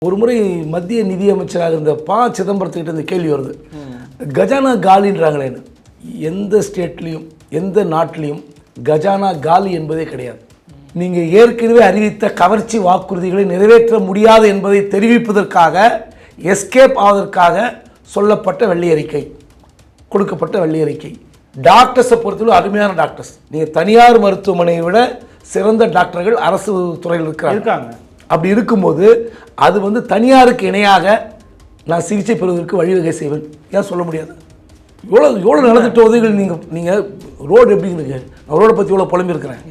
ஒரு முறை மத்திய நிதியமைச்சராக இருந்த சிதம்பரத்துக்கிட்ட இந்த கேள்வி வருது, கஜானா காலின்றாங்களேன்னு. எந்த ஸ்டேட்லேயும் எந்த நாட்டிலையும் கஜானா காலி என்பதே கிடையாது. நீங்கள் ஏற்கனவே அறிவித்த கவர்ச்சி வாக்குறுதிகளை நிறைவேற்ற முடியாது என்பதை தெரிவிப்பதற்காக, எஸ்கேப் ஆவதற்காக சொல்லப்பட்ட வெள்ளை அறிக்கை, கொடுக்கப்பட்ட வெள்ளை அறிக்கை. டாக்டர்ஸை பொறுத்தவரை அருமையான டாக்டர்ஸ். நீங்கள் தனியார் மருத்துவமனையை விட சிறந்த டாக்டர்கள் அரசு துறையில் இருக்காங்க. அப்படி இருக்கும்போது அது தனியாருக்கு இணையாக நான் சிகிச்சை பெறுவதற்கு வழிவகை செய்வேன். ஏன் சொல்ல முடியாது? எவ்வளோ நலத்திட்ட உதவிகள். நீங்கள் ரோடு எப்படி இருக்கு? நான் ரோடை பற்றி இவ்வளோ புலம்பிருக்கிறேன்.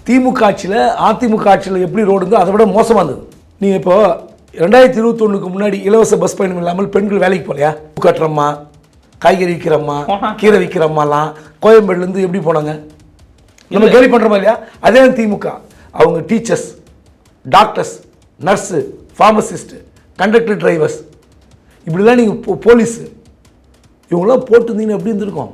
திமுக ஆட்சியில் அதிமுக ஆட்சியில் எப்படி ரோடு இருந்தோ அதை விட மோசமாக இருந்தது. நீங்கள் இப்போ 2021க்கு முன்னாடி இலவச பஸ் பயணம் இல்லாமல் பெண்கள் வேலைக்கு போகலையா? கட்டுறம்மா, காய்கறி விற்கிறம்மா, கீரை விற்கிறம்மாலாம் கோயம்பேடுலேருந்து எப்படி போனாங்க? நம்ம கேள்வி பண்ணுறோமா இல்லையா? அதே திமுக அவங்க teachers, doctors, nurse, pharmacist, conductor, drivers, இப்படிலாம் நீங்கள் போலீஸு இவங்களாம் போட்டுருந்தீங்கன்னா எப்படி இருந்திருக்கும்?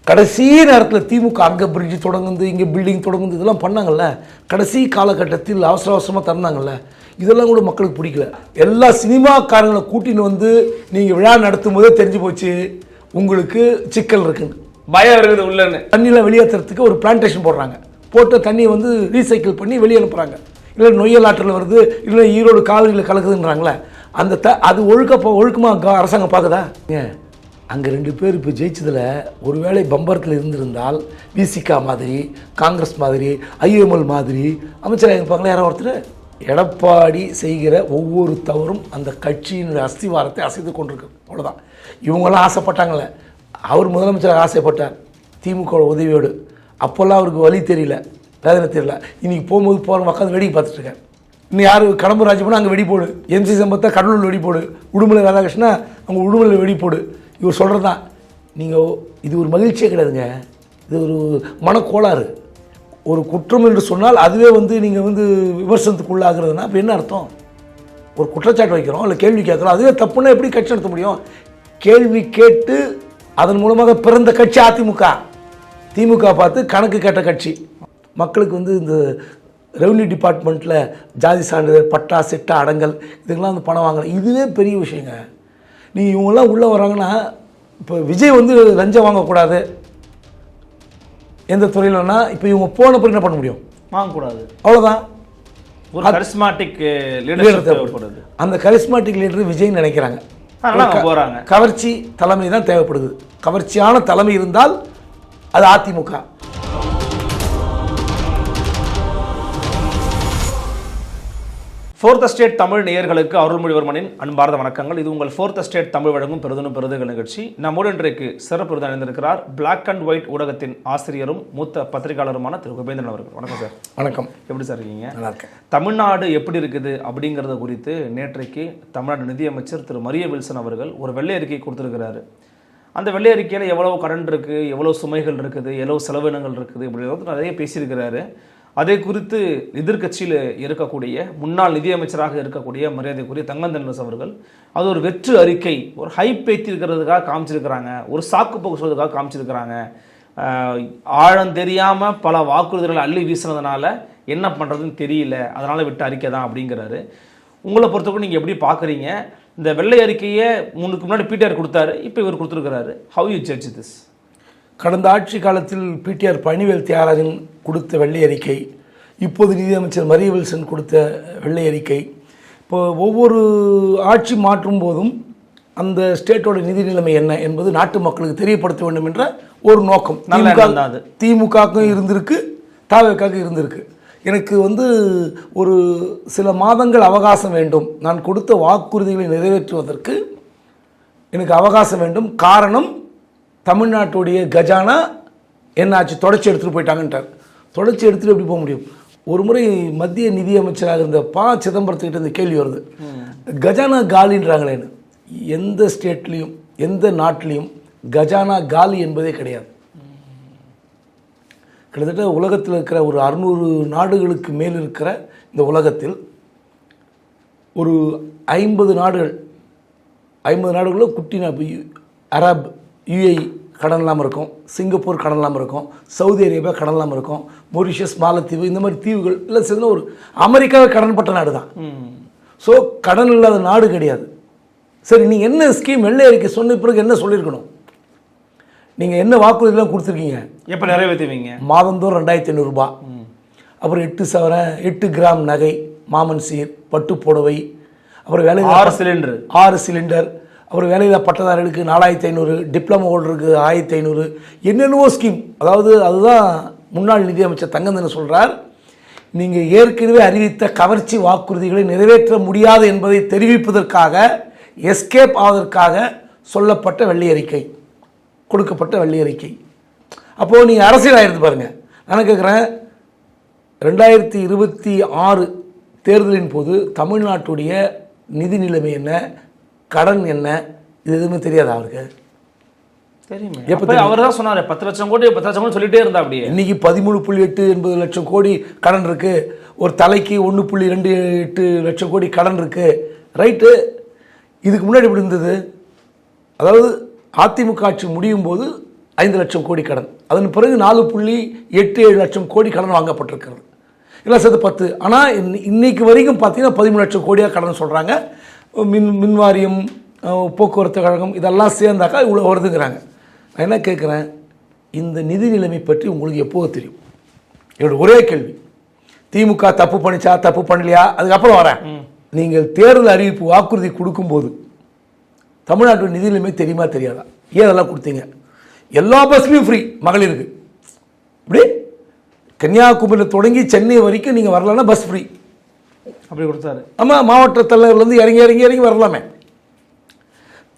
கடைசி நேரத்தில் திமுக அங்கே பிரிட்ஜ் தொடங்குது, இங்கே பில்டிங் தொடங்குது, இதெல்லாம் பண்ணாங்கல்ல. கடைசி காலகட்டத்தில் அவசர அவசரமாக திறந்தாங்கல்ல. இதெல்லாம் கூட மக்களுக்கு பிடிக்கல. எல்லா சினிமாக்காரங்களை கூட்டின்னு நீங்கள் விழா நடத்தும் போதே தெரிஞ்சு போச்சு உங்களுக்கு சிக்கல் இருக்குன்னு, பயம் இருக்குது உள்ளன்னு. தண்ணியில் வெளியேற்றுறதுக்கு ஒரு பிளான்டேஷன் போடுறாங்க. போட்ட தண்ணியை ரீசைக்கிள் பண்ணி வெளியே அனுப்புகிறாங்க. இல்லை நொய்யல் ஆற்றில் வருது, இல்லை ஈரோடு காவிரியில் கலக்குதுன்றாங்களே. அது ஒழுக்கமாக அரசாங்கம் பார்க்குதா? அங்கே 2 பேர் இப்போ ஜெயிச்சதில் ஒருவேளை பம்பரத்தில் இருந்திருந்தால் விசிகா மாதிரி, காங்கிரஸ் மாதிரி, ஐஎம்எல் மாதிரி அமைச்சராக இருப்பாங்களே யாரோ ஒருத்தர். எடப்பாடி செய்கிற ஒவ்வொரு தவறும் அந்த கட்சியினுடைய அஸ்திவாரத்தை அசைத்து கொண்டிருக்கு. அவ்வளோதான். இவங்களாம் ஆசைப்பட்டாங்களே. அவர் முதலமைச்சராக ஆசைப்பட்டார் திமுக உதவியோடு. அப்போல்லாம் அவருக்கு வழி தெரியல, வேதனை தெரியல. இன்றைக்கி போகும்போது போகிற உட்காந்து வேடிக்கை பார்த்துட்ருக்கேன். இன்னும் யார் கடம்பூர் ராஜு போனால் அங்கே வெடி போடு, எம்சி சம்பத்தா கடலூர் வெடி போடு, உடுமலை ராதாகிருஷ்ணா அவங்க உடுமலை வெடி போடு. இவர் சொல்கிறது தான். நீங்கள் இது ஒரு மகிழ்ச்சியே கிடையாதுங்க, இது ஒரு மனக்கோளாறு. ஒரு குற்றம் என்று சொன்னால் அதுவே நீங்கள் விமர்சனத்துக்கு உள்ளாகிறதுனா இப்போ என்ன அர்த்தம்? ஒரு குற்றச்சாட்டு வைக்கிறோம், இல்லை கேள்வி கேட்குறோம், அதுவே தப்புன்னா எப்படி கட்சி நடத்த முடியும்? கேள்வி கேட்டு அதன் மூலமாக பிறந்த கட்சி அதிமுக. திமுக பார்த்து கணக்கு கேட்ட கட்சி. மக்களுக்கு இந்த ரெவன்யூ டிபார்ட்மெண்ட்டில் ஜாதி சான்றிதழ், பட்டா, சிட்டா, அடங்கல் இதுக்கெல்லாம் பணம் வாங்கலாம். இதுவே பெரிய விஷயங்க. நீங்கள் இவங்கெல்லாம் உள்ளே வராங்கன்னா, இப்போ விஜய் லஞ்சம் வாங்கக்கூடாது எந்த துறையிலன்னா, இப்போ இவங்க போன பிறகு என்ன பண்ண முடியும்? வாங்கக்கூடாது, அவ்வளோதான். ஒரு கரிஸ்மாட்டிக் லீடர் தேவைப்படுது. அந்த கரிஸ்மாட்டிக் லீடர் விஜய்னு நினைக்கிறாங்க. போகிறாங்க. கவர்ச்சி தலைமை தான் தேவைப்படுது. கவர்ச்சியான தலைமை இருந்தால் அது அதிமுக. ஃபோர்த் எஸ்டேட் தமிழ் நேயர்களுக்கு அருள்மொழிவர்மனின் அன்பார்ந்த வணக்கங்கள். இது உங்கள் ஃபோர்த் எஸ்டேட் தமிழ் வழங்கும் பெருதனும் பெருதுகள் நிகழ்ச்சி. நம்மோடு இன்றைக்கு சிறப்பு விருது அணிந்திருக்கிறார் பிளாக் அண்ட் ஒயிட் ஊடகத்தின் ஆசிரியரும் மூத்த பத்திரிகையாளருமான திரு குபேந்திரன் அவர்கள். வணக்கம் சார். வணக்கம். எப்படி சார் இருக்கீங்க? நல்லா இருக்கேன். தமிழ்நாடு எப்படி இருக்குது அப்படிங்கிறத குறித்து நேற்றைக்கு தமிழ்நாடு நிதியமைச்சர் திரு மரிய வில்சன் அவர்கள் ஒரு வெள்ளை அறிக்கை கொடுத்துருக்கிறாரு. அந்த வெள்ளை அறிக்கையில் எவ்வளவு கடன் இருக்குது, எவ்வளோ சுமைகள் இருக்குது, எவ்வளோ செலவினங்கள் இருக்குது, இப்படி நிறைய பேசியிருக்கிறாரு. அதை குறித்து எதிர்கட்சியில் இருக்கக்கூடிய முன்னாள் நிதியமைச்சராக இருக்கக்கூடிய மரியாதைக்குரிய தங்கந்தன்ஸ் அவர்கள் அது ஒரு வெற்று அறிக்கை, ஒரு ஹைப் ஏற்றிருக்கிறதுக்காக காமிச்சிருக்கிறாங்க, ஒரு சாக்கு போக்கு சொல்றதுக்காக காமிச்சிருக்கிறாங்க. ஆழம் தெரியாமல் பல வாக்குறுதிகளை அள்ளி வீசினதுனால என்ன பண்ணுறதுன்னு தெரியல, அதனால் விட்டு அறிக்கை தான் அப்படிங்கிறாரு. உங்களை பொறுத்தவரைக்கும் நீங்கள் எப்படி பார்க்குறீங்க? இந்த வெள்ளை அறிக்கையை முன்னாடி பிடிஆர் கொடுத்தாரு, இப்போ இவர் கொடுத்துருக்கிறாரு. How you judge this? கடந்த ஆட்சி காலத்தில் பிடிஆர் பழனிவேல் தியாகராஜன் கொடுத்த வெள்ளை அறிக்கை, இப்போது நிதியமைச்சர் மரிய வில்சன் கொடுத்த வெள்ளை அறிக்கை, இப்போ ஒவ்வொரு ஆட்சி மாற்றும் போதும் அந்த ஸ்டேட்டோட நிதி நிலைமை என்ன என்பது நாட்டு மக்களுக்கு தெரியப்படுத்த வேண்டும் என்ற ஒரு நோக்கம் திமுகவுக்கும் இருந்திருக்கு, தவிகவுக்கும் இருந்திருக்கு. எனக்கு ஒரு சில மாதங்கள் அவகாசம் வேண்டும், நான் கொடுத்த வாக்குறுதிகளை நிறைவேற்றுவதற்கு எனக்கு அவகாசம் வேண்டும். காரணம், தமிழ்நாட்டுடைய கஜானா என்னாச்சு, தொடச்சி எடுத்துகிட்டு போயிட்டாங்கன்றார். தொடச்சி எடுத்துகிட்டு எப்படி போக முடியும்? ஒரு முறை மத்திய நிதியமைச்சராக இருந்த சிதம்பரத்துக்கிட்ட இந்த கேள்வி வருது, கஜானா காலின்றாங்களேன்னு. எந்த ஸ்டேட்லேயும் எந்த நாட்டிலையும் கஜானா காலி என்பதே கிடையாது. கிட்டத்தட்ட உலகத்தில் இருக்கிற ஒரு 600 நாடுகளுக்கு மேல் இருக்கிற இந்த உலகத்தில் ஒரு 50 நாடுகளில் குட்டி அரப், யுஏஇ கடன் இல்லாமல் இருக்கும், சிங்கப்பூர் கடன் இல்லாமல் இருக்கும், சவுதி அரேபியா கடன் இல்லாமல் இருக்கும், மொரிஷியஸ், மாலத்தீவு, இந்த மாதிரி தீவுகள் இல்லை சேர்ந்து ஒரு அமெரிக்காவை கடன்பட்ட நாடு தான். ஸோ கடன் இல்லாத நாடு கிடையாது. சரி, நீங்கள் என்ன ஸ்கீம் வெள்ளை அறிக்கை சொன்ன பிறகு என்ன சொல்லியிருக்கணும்? நீங்கள் என்ன வாக்குறுதிலாம் கொடுத்துருக்கீங்க? எப்போ நிறைவேற்றுவீங்க? மாதந்தோறும் 2500 ரூபாய், அப்புறம் 8 சவரன் 8 கிராம் நகை, மாமன் சீர், பட்டு புடவை, அப்புறம் வேலை 6 சிலிண்டர், அப்புறம் வேலையில்லா பட்டதாரிகளுக்கு 4500, டிப்ளமோ ஹோல்டருக்கு 1500, என்னென்னவோ ஸ்கீம். அதாவது அதுதான் முன்னாள் நிதியமைச்சர் தங்கந்தன் சொல்கிறார், நீங்கள் ஏற்கனவே அறிவித்த கவர்ச்சி வாக்குறுதிகளை நிறைவேற்ற முடியாது என்பதை தெரிவிப்பதற்காக, எஸ்கேப் ஆவதற்காக சொல்லப்பட்ட வெள்ளை அறிக்கை, கொடுக்கப்பட்ட வெள்ளை அறிக்கை. அப்போது நீங்கள் அரசியல் ஆயிருந்து பாருங்கள். நான் கேட்குறேன், 2026 தேர்தலின் போது தமிழ்நாட்டுடைய நிதி நிலைமை என்ன, கடன் என்ன, இது எதுவுமே தெரியாதா அவருக்கு? தெரியுமே. எப்போ அவர் தான் சொன்னார் 10 லட்சம் கோடி 10 லட்சம் கோடி சொல்லிட்டே இருந்தா. அப்படியே இன்னைக்கு 13.8 லட்சம் கோடி கடன் இருக்கு. ஒரு தலைக்கு 1.28 லட்சம் கோடி கடன் இருக்கு. ரைட்டு. இதுக்கு முன்னாடி எப்படி இருந்தது? அதாவது அதிமுக ஆட்சி முடியும் போது 5 லட்சம் கோடி கடன், அதன் பிறகு 4.87 லட்சம் கோடி கடன் வாங்கப்பட்டிருக்கிறது. இல்லை சேர்த்து 10. ஆனால் இன்னைக்கு வரைக்கும் பார்த்தீங்கன்னா 13 லட்சம் கோடியாக கடன் சொல்கிறாங்க. மின் வாரியம், போக்குவரத்து கழகம் இதெல்லாம் சேர்ந்தாக்கா இவ்வளோ வருதுங்கிறாங்க. நான் என்ன கேட்குறேன், இந்த நிதி நிலைமை பற்றி உங்களுக்கு எப்போது தெரியும்? என்னோட ஒரே கேள்வி. திமுக தப்பு பண்ணிச்சா, தப்பு பண்ணலையா, அதுக்கப்புறம் வரேன். நீங்கள் தேர்தல் அறிவிப்பு வாக்குறுதி கொடுக்கும்போது தமிழ்நாட்டு நிதி நிலைமை தெரியுமா தெரியாதா? ஏன் அதெல்லாம் கொடுத்தீங்க? எல்லா பஸ்லையும் ஃப்ரீ மகளிருக்கு. இப்படி கன்னியாகுமரியில் தொடங்கி சென்னை வரைக்கும் நீங்கள் வரலன்னா பஸ் ஃப்ரீ அப்படி கொடுத்தாரு. ஆமாம், மாவட்ட தலைவர்லேருந்து இறங்கி வரலாமே.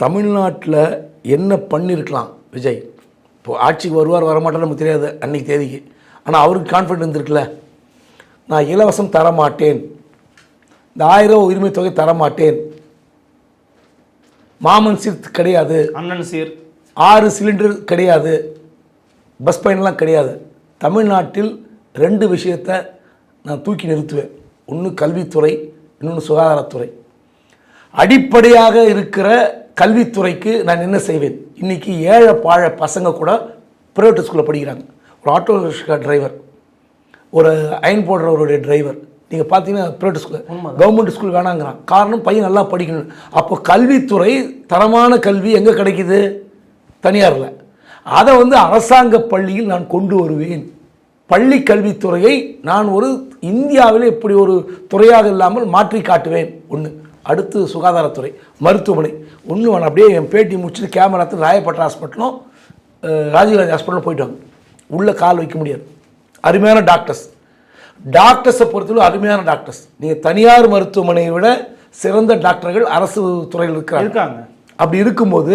தமிழ்நாட்டில் என்ன பண்ணியிருக்கலாம் விஜய்? இப்போது ஆட்சிக்கு வருவார் வரமாட்டார் நமக்கு தெரியாது அன்றைக்கி தேதிக்கு. ஆனால் அவருக்கு கான்ஃபிடன்ஸ் இருந்திருக்குல்ல, நான் இலவசம் தரமாட்டேன், இந்த 1000 உரிமை தொகை தரமாட்டேன், மாமன் சீர் கிடையாது, அண்ணன் சீர் 6 சிலிண்டர் கிடையாது, பஸ் பயணம்லாம் கிடையாது. தமிழ்நாட்டில் 2 விஷயத்தை நான் தூக்கி நிறுத்துவேன். ஒன்று கல்வித்துறை, இன்னொன்று சுகாதாரத்துறை. அடிப்படையாக இருக்கிற கல்வித்துறைக்கு நான் என்ன செய்வேன்? இன்றைக்கி ஏழை பாழ பசங்க கூட ப்ரைவேட் ஸ்கூலில் படிக்கிறாங்க. ஒரு ஆட்டோ ரிக்ஷா டிரைவர், ஒரு அயன் போடுறவருடைய டிரைவர், நீங்கள் பார்த்தீங்கன்னா ப்ரைவேட் ஸ்கூலில், கவர்மெண்ட் ஸ்கூல் வேணாங்கிறான். காரணம் பையன் நல்லா படிக்கணும். அப்போ கல்வித்துறை, தரமான கல்வி எங்கே கிடைக்குது? தனியாரில். அதை அரசாங்க பள்ளியில் நான் கொண்டு வருவேன். பள்ளி கல்வித்துறையை நான் ஒரு இந்தியாவில் இப்படி ஒரு துறையாக இல்லாமல் மாற்றி காட்டுவேன். ஒன்று. அடுத்து சுகாதாரத்துறை, மருத்துவமனை. ஒன்று வேணும். அப்படியே என் பேட்டி முடிச்சுட்டு கேமராத்தில் ராயப்பட்ட ஹாஸ்பிட்டலும் ராஜீவ்காந்தி ஹாஸ்பிட்டலும் போயிட்டு வாங்க. உள்ளே கால் வைக்க முடியாது. அருமையான டாக்டர்ஸை பொறுத்தவரை அருமையான டாக்டர்ஸ். நீங்கள் தனியார் மருத்துவமனையை விட சிறந்த டாக்டர்கள் அரசு துறையில் இருக்காங்க. அப்படி இருக்கும்போது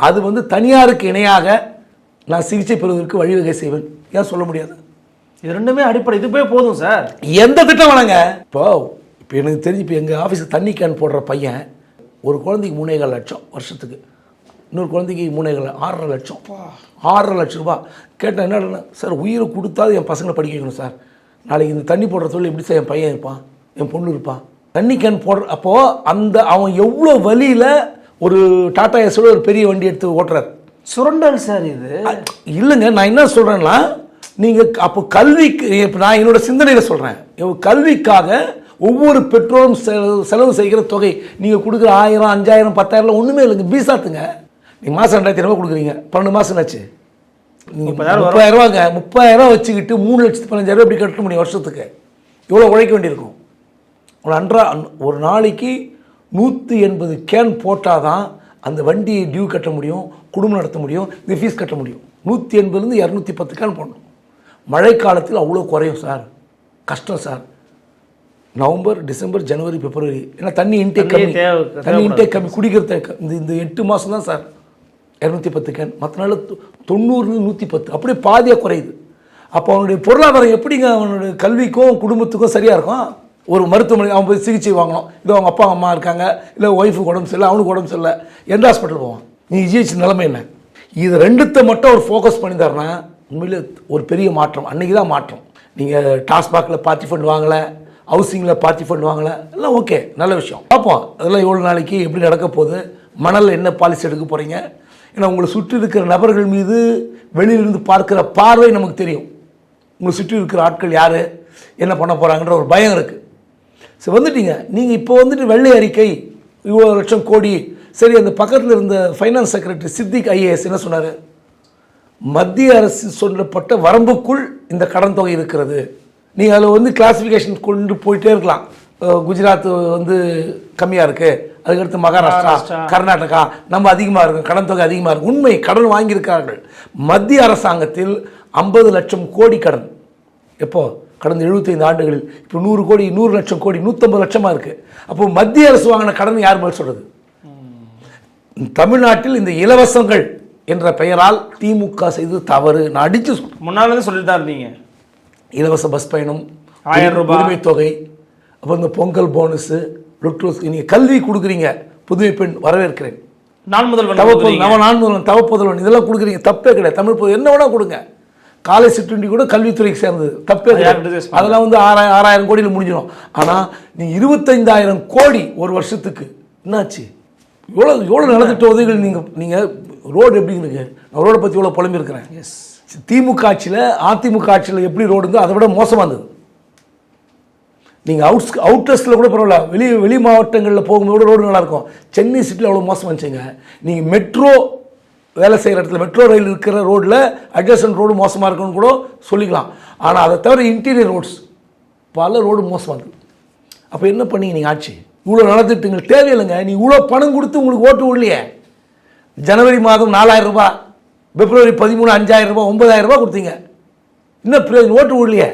அது தனியாருக்கு இணையாக நான் சிகிச்சை பெறுவதற்கு வழிவகை செய்வேன். ஏன் சொல்ல முடியாது? இது ரெண்டுமே அடிப்படை. இது போய் போதும் சார். எந்த திட்டம் வேணாங்க. இப்போ எனக்கு தெரிஞ்சு இப்போ எங்கள் ஆஃபீஸில் தண்ணி கேன் போடுற பையன் ஒரு குழந்தைக்கு 3.25 லட்சம் வருஷத்துக்கு, இன்னொரு குழந்தைக்கு 6.5 லட்சம் 6.5 லட்சம் ரூபா. கேட்டேன், என்ன சார் உயிரை கொடுத்தாது என் பசங்களை படிக்க வைக்கணும் சார். நாளைக்கு இந்த தண்ணி போடுற தொழில் எப்படி சார் என் பையன் இருப்பான், என் பொண்ணு இருப்பான்? தண்ணி கேன் போடுற அப்போது அவன் எவ்வளோ வழியில் ஒரு டாடா ஏஸோட ஒரு பெரிய வண்டி எடுத்து ஓட்டுறாரு. சுரண்டல் சார் இது. இல்லைங்க, நான் என்ன சொல்கிறேன்னா, நீங்கள் அப்போ கல்விக்கு, இப்போ நான் என்னோட சிந்தனையில் சொல்கிறேன், கல்விக்காக ஒவ்வொரு பெற்றோரும் செலவு செய்கிற தொகை நீங்கள் கொடுக்குற 1000, 5000, 10,000 ஒன்றுமே இல்லைங்க. பீசாத்துங்க. நீங்கள் மாதம் 2000 ரூபா கொடுக்குறீங்க, 12 மாதம் ஆச்சு. நீங்கள் 30,000 ரூபாங்க, 30,000 வச்சுக்கிட்டு 3,15,000 எப்படி கட்ட முடியும் வருஷத்துக்கு? இவ்வளோ உழைக்க வேண்டியிருக்கும். ஒரு நாளைக்கு 180 கேன் போட்டால் தான் அந்த வண்டியை டியூ கட்ட முடியும், குடும்பம் நடத்த முடியும், இந்த ஃபீஸ் கட்ட முடியும். 180லேருந்து 210 கேன் போடணும். மழைக்காலத்தில் அவ்வளோ குறையும் சார். கஷ்டம் சார். நவம்பர், டிசம்பர், ஜனவரி, பிப்ரவரி, ஏன்னா தண்ணி இன்டேக் கம்மி குடிக்கிறது. இந்த 8 மாதம் தான் சார் 210 கேன். மற்ற நாள் 90, 110, அப்படியே பாதியாக குறையுது. அப்போ அவனுடைய பொருளாதாரம் எப்படிங்க அவனுடைய கல்விக்கும் குடும்பத்துக்கும் சரியாக இருக்கும்? ஒரு மருத்துவமனை அவன் போய் சிகிச்சை வாங்கணும், இல்லை அவங்க அப்பா அம்மா இருக்காங்க, இல்லை ஒய்ஃபுக்கு உடம்பு சரியில்லை, அவனுக்கு உடம்பு சரியில்லை, எந்த ஹாஸ்பிட்டல் போவான்? நீ ஜிஹெச் நிலைமை என்ன? இது 2த்தை மட்டும் அவர் ஃபோக்கஸ் பண்ணித்தாருன்னா உண்மையிலே ஒரு பெரிய மாற்றம். அன்றைக்கி தான் மாற்றம். நீங்கள் டாஸ்மாகில் பார்ட்டி ஃபண்ட் வாங்கலை, ஹவுசிங்கில் பார்ட்டி ஃபண்ட் வாங்கலை, எல்லாம் ஓகே, நல்ல விஷயம். பார்ப்போம் அதெல்லாம் எவ்வளோ நாளைக்கு எப்படி நடக்க போகுது, மணலில் என்ன பாலிசி எடுக்க போகிறீங்க. ஏன்னா உங்களை சுற்றி இருக்கிற நபர்கள் மீது வெளியிலிருந்து பார்க்குற பார்வை நமக்கு தெரியும். உங்களை சுற்றி இருக்கிற ஆட்கள் யார், என்ன பண்ண போகிறாங்கன்ற ஒரு பயம் இருக்குது. சரி வந்துட்டீங்க. நீங்கள் இப்போ வந்துட்டு வெள்ளை அறிக்கை இவ்வளோ லட்சம் கோடி. சரி, அந்த பக்கத்தில் இருந்த ஃபைனான்ஸ் செக்ரட்டரி சித்திக் ஐஏஎஸ் என்ன சொன்னார்? மத்திய அரசு சொல்லப்பட்ட வரம்புக்குள் இந்த கடன் தொகை இருக்கிறது. நீங்கள் அதில் வந்து கிளாஸிஃபிகேஷன் கொண்டு போயிட்டே இருக்கலாம். குஜராத் வந்து கம்மியாக இருக்குது, அதுக்கடுத்து மகாராஷ்டிரா, கர்நாடகா நம்ம அதிகமாக இருக்கும், கடன் தொகை அதிகமாக இருக்கும். உண்மை, கடன் வாங்கியிருக்கிறார்கள். மத்திய அரசாங்கத்தில் 50 லட்சம் கோடி கடன். எப்போ? கடந்த 75 ஆண்டுகளில். இப்போ 100 கோடி, 100 லட்சம் கோடி, 150 லட்சமாக இருக்குது. அப்போது மத்திய அரசு வாங்கின கடன் யார் மேல் சொல்கிறது? தமிழ்நாட்டில் இந்த இலவசங்கள் என்ற பெயரால் திமுக செய்து தவறு. நான் அடித்து முன்னாலே சொல்லிட்டு தான் இருந்தீங்க. இலவச பஸ் பயணம், 1000 ரூபாய் உரிமை தொகை, அப்புறம் இந்த பொங்கல் போனஸு, நீங்கள் கல்வி கொடுக்குறீங்க, புதுமை பெண் வரவேற்கிறேன், நான் முதல்வன், தவப்புதல்வன் இதெல்லாம் கொடுக்குறீங்க, தப்பே கிடையாது. தமிழ் பொது என்ன வேணால் கொடுங்க. காலை சிற்றுண்டி கூட கல்வித்துறைக்கு சேர்ந்தது, தப்பே கிடையாது. அதெல்லாம் வந்து 6000 கோடியில் முடிஞ்சிடும். ஆனால் நீ 25,000 கோடி ஒரு வருஷத்துக்கு என்னாச்சு? எவ்வளோ நலத்திட்ட உதவிகள். நீங்கள் ரோடு எப்படி இருக்கு? நான் ரோடை பற்றி எவ்வளோ புலம்பியிருக்கிறேன். திமுக ஆட்சியில், அதிமுக ஆட்சியில் எப்படி ரோடு இருந்தோ அதை விட மோசமாக இருந்தது. நீங்கள் அவுட்டர்ஸில் கூட பரவாயில்ல, வெளி மாவட்டங்களில் போகும்போது ரோடு நல்லாயிருக்கும். சென்னை சிட்டியில் அவ்வளோ மோசமாக இருந்துச்சுங்க. நீங்கள் மெட்ரோ வேலை செய்கிற இடத்துல, மெட்ரோ ரயில் இருக்கிற ரோட்டில் அட்ஜஸ்டன்ட் ரோடு மோசமாக இருக்குன்னு கூட சொல்லிக்கலாம். ஆனால் அதை தவிர இன்டீரியர் ரோட்ஸ் பல ரோடு மோசமாக இருக்குது. அப்போ என்ன பண்ணீங்க நீங்கள் ஆட்சி? இவ்வளோ நலத்திட்டங்கள் தேவையில்லைங்க. நீ இவ்வளோ பணம் கொடுத்து உங்களுக்கு ஓட்டு விடலையே. ஜனவரி மாதம் 4000 ரூபாய், பிப்ரவரி 13 5000 ரூபாய், 9000 ரூபாய் கொடுத்தீங்க. இன்னும் பிரயோஜனம் ஓட்டு விடலையே.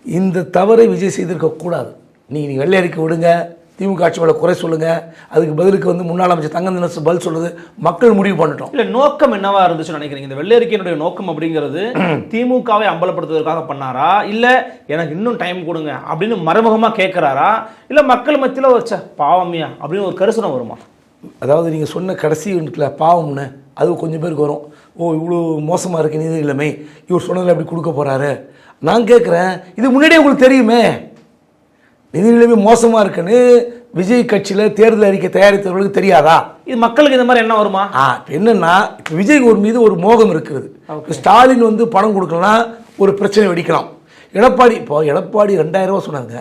இந்த தவறை விஜய் செய்திருக்கக்கூடாது. நீங்கள் வெள்ளை அறிக்கை விடுங்க, திமுக ஆட்சி மேலே குறை சொல்லுங்கள், அதுக்கு பதிலுக்கு வந்து முன்னாள் அமைச்சர் தங்கம் தினசு பதில் சொல்லுது, மக்கள் முடிவு பண்ணட்டும். இல்லை, நோக்கம் என்னவா இருந்துச்சுன்னு நினைக்கிறீங்க? இந்த வெள்ளை அறிக்கையினுடைய நோக்கம் அப்படிங்கிறது திமுகவை அம்பலப்படுத்துவதற்காக பண்ணாரா, இல்லை எனக்கு இன்னும் டைம் கொடுங்க அப்படின்னு மறைமுகமாக கேட்குறாரா, இல்லை மக்கள் மத்தியில் வச்ச பாவமியா அப்படின்னு ஒரு கரிசனம் வருமா? அதாவது நீங்கள் சொன்ன கடைசி இருக்குல்ல பாவம்னு, அது கொஞ்சம் பேருக்கு வரும். ஓ, இவ்வளோ மோசமாக இருக்குது நிதி நிலைமை, இவர் சொன்னதில் எப்படி கொடுக்க போகிறாரு. நான் கேட்குறேன், இது முன்னாடியே உங்களுக்கு தெரியுமே நிதி நிலைமை மோசமாக இருக்குன்னு விஜய் கட்சியில் தேர்தல் அறிக்கை தயாரித்தவர்களுக்கு தெரியாதா? இது மக்களுக்கு இந்த மாதிரி என்ன வருமா? இப்போ என்னென்னா, இப்போ விஜய் ஒரு மீது ஒரு மோகம் இருக்கிறது. ஸ்டாலின் வந்து பணம் கொடுக்கலாம், ஒரு பிரச்சனை வெடிக்கலாம். எடப்பாடி 2000 ரூபா சொன்னாங்க.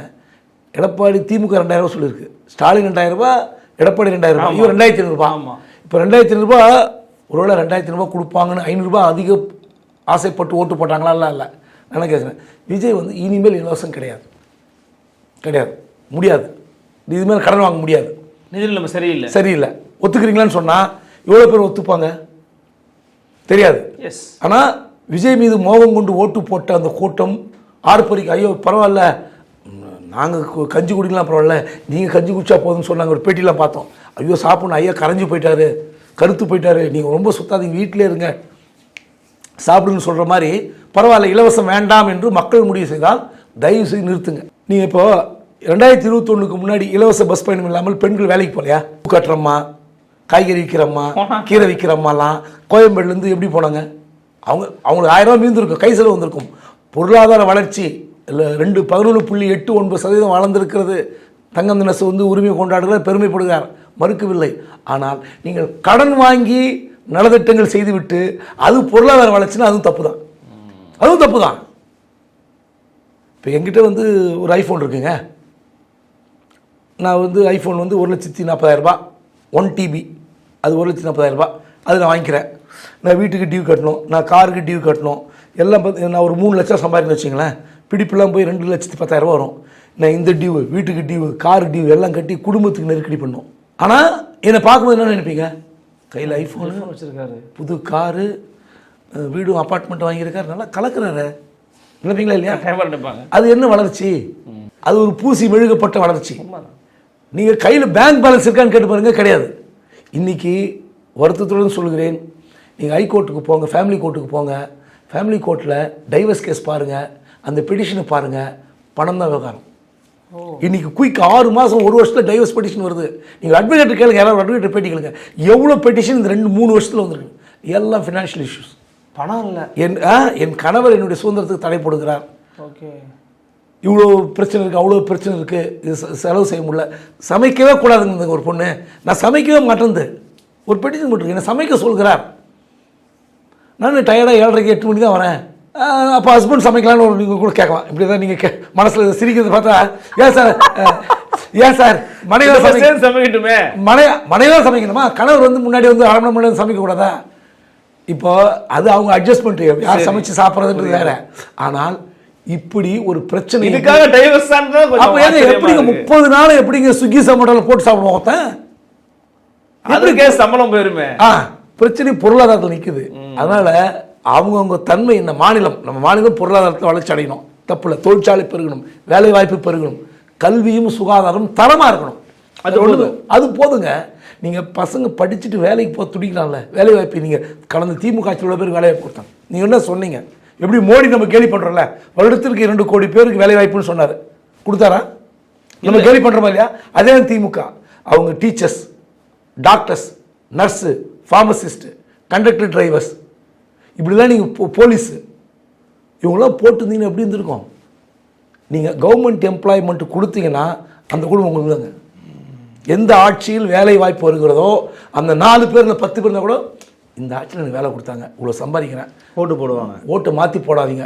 எடப்பாடி திமுக 2000 ரூபா சொல்லியிருக்கு. ஸ்டாலின் 2000 ரூபா, எடப்பாடி 2000 ரூபா, இவர் 2500 ரூபா. இப்போ 2500 ரூபா, ஒருவேளை 2500 ரூபா கொடுப்பாங்கன்னு 500 ரூபா அதிக ஆசைப்பட்டு ஓட்டு போட்டாங்களா? இல்லை. நான் கேட்குறேன், விஜய் வந்து இனிமேல் இலவசம் கிடையாது, முடியாது. இதுமாதிரி கடன் வாங்க முடியாது, நிதி நிலைமை சரியில்லை. ஒத்துக்கிறீங்களான்னு சொன்னால் எவ்வளோ பேர் ஒத்துப்பாங்க தெரியாது. ஆனால் விஜய் மீது மோகம் கொண்டு ஓட்டு போட்ட அந்த கூட்டம் ஆர்ப்பரிக்க, ஐயோ பரவாயில்ல, நாங்கள் கஞ்சி குடிக்கலாம் பரவாயில்ல, நீங்கள் கஞ்சி குடிச்சா போதும்னு சொன்னாங்க. ஒரு பேட்டிலாம் பார்த்தோம். ஐயோ சாப்பிடணும், ஐயா கரைஞ்சி போயிட்டாரு, கருத்து போயிட்டாரு, நீங்கள் ரொம்ப சுத்தாதீங்க, வீட்டிலே இருங்க, சாப்பிடுன்னு சொல்கிற மாதிரி, பரவாயில்ல இலவசம் வேண்டாம் என்று மக்கள் முடிவு செய்தால் தயவு செய்து நிறுத்துங்க. நீங்கள் இப்போ 2021க்கு முன்னாடி இலவச பஸ் பயணம் இல்லாமல் பெண்கள் வேலைக்கு போகலையா? கட்டுறம்மா, காய்கறி விற்கிறம்மா, கீரை விற்கிறம்மாலாம் கோயம்பேடுலேருந்து எப்படி போனாங்க? அவங்களுக்கு 1000 ரூபா மீந்திருக்கும், கை செலவு வந்திருக்கும். பொருளாதார வளர்ச்சி இல்லை 11.89% வளர்ந்திருக்கிறது. தங்கம் தினசு வந்து உரிமை கொண்டாடுகிறார், பெருமைப்படுகிறார், மறுக்கவில்லை. ஆனால் நீங்கள் கடன் வாங்கி நலத்திட்டங்கள் செய்துவிட்டு அது பொருளாதார வளர்ச்சின்னா அதுவும் தப்பு தான். இப்போ என்கிட்ட வந்து ஒரு ஐஃபோன் இருக்குங்க. நான் வந்து ஐஃபோன் வந்து 1,40,000 1 TB, அது 1,40,000 அது நான் வாங்கிக்கிறேன். நான் வீட்டுக்கு டியூ கட்டணும், நான் காருக்கு டியூ கட்டணும், எல்லாம் பார்த்து நான் ஒரு 3 லட்சம் சம்பாதிக்கணும்னு வச்சிங்களேன். பிடிப்பெல்லாம் போய் 2,10,000 வரும். நான் இந்த டியூ, வீட்டுக்கு டியூ, காரு டியூ எல்லாம் கட்டி குடும்பத்துக்கு நெருக்கடி பண்ணும். ஆனால் என்னை பார்க்கும்போது என்ன நினைப்பீங்க? கையில் ஐஃபோன் வச்சுருக்காரு, புது காரு, வீடும் அப்பார்ட்மெண்ட் வாங்கியிருக்காரு, நல்லா கலக்கிறாரு நினைப்பீங்களா இல்லையா? அது என்ன வளர்ச்சி? அது ஒரு பூசி மெழுகப்பட்ட வளர்ச்சி. நீங்கள் கையில் பேங்க் பேலன்ஸ் இருக்கான்னு கேட்டு பாருங்க, கிடையாது. இன்றைக்கி வருத்தத்துடன் சொல்கிறேன், நீங்கள் ஹைகோர்ட்டுக்கு போங்க, ஃபேமிலி கோர்ட்டுக்கு போங்க, ஃபேமிலி கோர்ட்டில் டைவர்ஸ் கேஸ் பாருங்கள், அந்த பெட்டிஷனை பாருங்கள், பணம் தான் விவகாரம். இன்றைக்கி குயிக் 6 மாதம் 1 வருஷத்தில் டைவர்ஸ் பெட்டிஷன் வருது. நீங்கள் அட்வொகேட் கேளுங்க, யாராவது அட்வொகேட் பேட்டி கேளுங்க, எவ்வளோ பெட்டிஷன் இந்த 2-3 வருஷத்தில் வந்துருக்கு. எல்லாம் ஃபினான்ஷியல் இஷ்யூஸ், பணம் இல்லை. என் கணவர் என்னுடைய சுதந்திரத்துக்கு தடை போடுகிறார், இவ்வளோ பிரச்சனை இருக்குது, அவ்வளோ பிரச்சனை இருக்குது, இது செலவு செய்ய முடியல, சமைக்கவே கூடாதுங்க ஒரு பொண்ணு, நான் சமைக்கவே மாட்டேன்து ஒரு பெட்டிஷன் போட்டிருக்கேன், என்னை சமைக்க சொல்கிறார். நான் டயர்டாக 7:30 8 மணி தான் வரேன், அப்போ ஹஸ்பண்ட் சமைக்கலான்னு ஒரு நீங்கள் கூட கேட்கலாம். இப்படி தான் நீங்கள் மனசில் சிரிக்கிறது பார்த்தா ஏன் சார் மனைவி சமைக்கட்டுமே, மனைவி தான் சமைக்கணுமா? கணவர் வந்து முன்னாடி வந்து அரை மணி நேரம் சமைக்கக்கூடாதா? இப்போ அது அவங்க அட்ஜஸ்ட்மெண்ட், யார் சமைச்சு சாப்பிட்றதுன்றது வேற. ஆனால் இப்படி ஒரு பிரச்சனை இதுக்காக டைவர்ஸ் அப்போ எப்படிங்க 30 நாள் எப்படிங்க ஸ்விக்கி சமோட்டோல போட்டு சாப்பிடுவோம்? அதுக்கே சம்பளம் போயிருமே. பிரச்சனை பொருளாதாரத்தில் நிற்குது. அதனால அவங்கவுங்க தன்மை, இந்த மாநிலம், நம்ம மாநிலம் பொருளாதாரத்தில் வளர்ச்சி அடையணும், தப்பு இல்லை. தொழிற்சாலை பெருகணும், வேலை வாய்ப்பு பெருகணும், கல்வியும் சுகாதாரம் தரமாக இருக்கணும். அது போதுங்க. நீங்கள் பசங்க படிச்சுட்டு வேலைக்கு போக துடிக்கலாம்ல, வேலை வாய்ப்பு. நீங்கள் கடந்த திமுக ஆட்சியில் உள்ள பேர் வேலை வாய்ப்பு கொடுத்தாங்க. நீங்கள் என்ன சொன்னீங்க? எப்படி மோடி நம்ம கேள்வி பண்ணுறோம்ல, வருடத்திற்கு 2 கோடி பேருக்கு வேலை வாய்ப்புன்னு சொன்னார், கொடுத்தாரா? நம்ம கேள்வி பண்ணுறோமா இல்லையா? அதே திமுக அவங்க teachers, doctors, nurse, pharmacist, conductor, drivers, இப்படிலாம் நீங்கள் போலீஸு, இவங்களாம் போட்டுருந்தீங்கன்னா எப்படி இருந்திருக்கும்? நீங்கள் கவர்மெண்ட் எம்ப்ளாய்மெண்ட் கொடுத்தீங்கன்னா அந்த குடும்பம் உங்களுக்கு தாங்க. எந்த ஆட்சியில் வேலை வாய்ப்பு வருகிறதோ அந்த 4 பேர் இல்லை 10 பேர் கூட இந்த ஆட்சியில் எனக்கு வேலை கொடுத்தாங்க, இவ்வளோ சம்பாதிக்கிறேன், ஓட்டு போடுவாங்க. ஓட்டை மாற்றி போடாதீங்க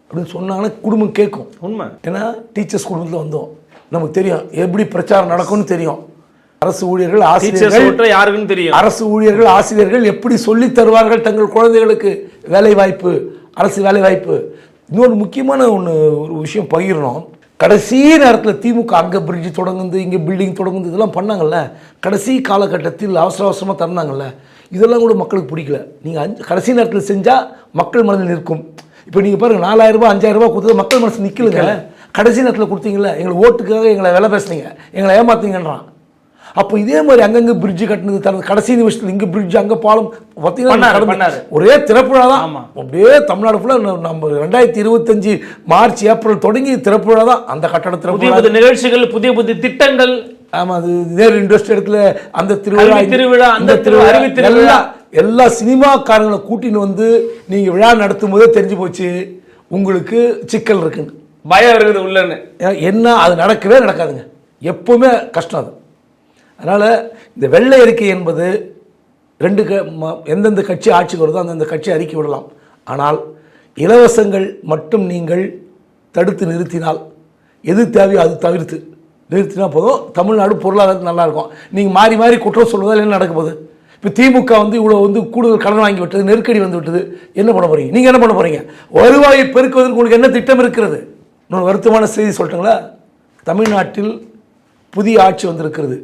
அப்படின்னு சொன்னாங்கன்னா குடும்பம் கேட்கும். உண்மை. ஏன்னா டீச்சர்ஸ் குடும்பத்தில் வந்தோம், நமக்கு தெரியும் எப்படி பிரச்சாரம் நடக்கும்னு தெரியும். அரசு ஊழியர்கள், ஆசிரியர்கள், யாருக்குன்னு தெரியும். அரசு ஊழியர்கள், ஆசிரியர்கள் எப்படி சொல்லி தருவார்கள் தங்கள் குழந்தைகளுக்கு வேலை வாய்ப்பு, அரசு வேலை வாய்ப்பு. இன்னொரு முக்கியமான ஒரு விஷயம் பகிரணும். கடைசி நேரத்தில் திமுக அங்கே பிரிட்ஜ் தொடங்குது, இங்கே பில்டிங் தொடங்குது, இதெல்லாம் பண்ணாங்கல்ல. கடைசி காலகட்டத்தில் அவசர அவசரமாக தந்தாங்கல்ல, இதெல்லாம் கூட மக்களுக்கு பிடிக்கல. நீங்கள் கடைசி நேரத்தில் செஞ்சால் மக்கள் மனதில் நிற்கும். இப்போ நீங்கள் பாருங்கள், 4000 ரூபாய் 5000 ரூபாய் கொடுத்தது மக்கள் மனசு நிற்கலுங்க. கடைசி நேரத்தில் கொடுத்தீங்களா, எங்களை ஓட்டுக்காக எங்களை விலை பேசுனீங்க, எங்களை ஏமாத்தீங்கன்றான். அப்போ இதே மாதிரி அங்கங்கே பிரிட்ஜ் கட்டினது தரது, கடைசி நிமிஷத்தில் இங்கே பிரிட்ஜ் அங்கே பாலம் பார்த்தீங்கன்னா ஒரே திறப்புழா தான். அப்படியே தமிழ்நாடு ஃபுல்லாக நம்ம 2025 மார்ச் ஏப்ரல் தொடங்கி திறப்புழா தான். அந்த கட்டட திறப்பு நிகழ்ச்சிகள், புதிய புதிய திட்டங்கள். ஆமாம், அது நேரு இண்டஸ்ட்ரி இடத்துல அந்த திருவிழா, அந்த திருவிழா எல்லா சினிமாக்காரங்களை கூட்டின்னு வந்து நீங்கள் விழா நடத்தும் போதே தெரிஞ்சு போச்சு உங்களுக்கு சிக்கல் இருக்குன்னு, பயம் இருக்குது உள்ளன்னு. என்ன அது நடக்கவே நடக்காதுங்க, எப்பவுமே கஷ்டம் அது. அதனால் இந்த வெள்ளை அறிக்கை என்பது எந்தெந்த கட்சி ஆட்சிக்கு வருதோ அந்தந்த கட்சி அறிக்கை விடலாம். ஆனால் இலவசங்கள் மட்டும் நீங்கள் தடுத்து நிறுத்தினால், எது தேவையோ அது தவிர்த்து நிறுத்தினா போதும், தமிழ்நாடு பொருளாதாரத்துக்கு நல்லாயிருக்கும். நீங்கள் மாறி மாறி குற்றம் சொல்வதால் என்ன நடக்க போகுது? இப்போ திமுக வந்து இவ்வளோ வந்து கூடுதல் கடன் வாங்கி விட்டது, நெருக்கடி வந்து விட்டது, என்ன பண்ண போகிறீங்க? நீங்கள் என்ன பண்ண போகிறீங்க? வருவாயை பெருக்குவதற்கு உங்களுக்கு என்ன திட்டம் இருக்கிறது? இன்னொரு வருத்தமான செய்தி சொல்லட்டுங்களா? தமிழ்நாட்டில் புதிய ஆட்சி வந்திருக்கிறது,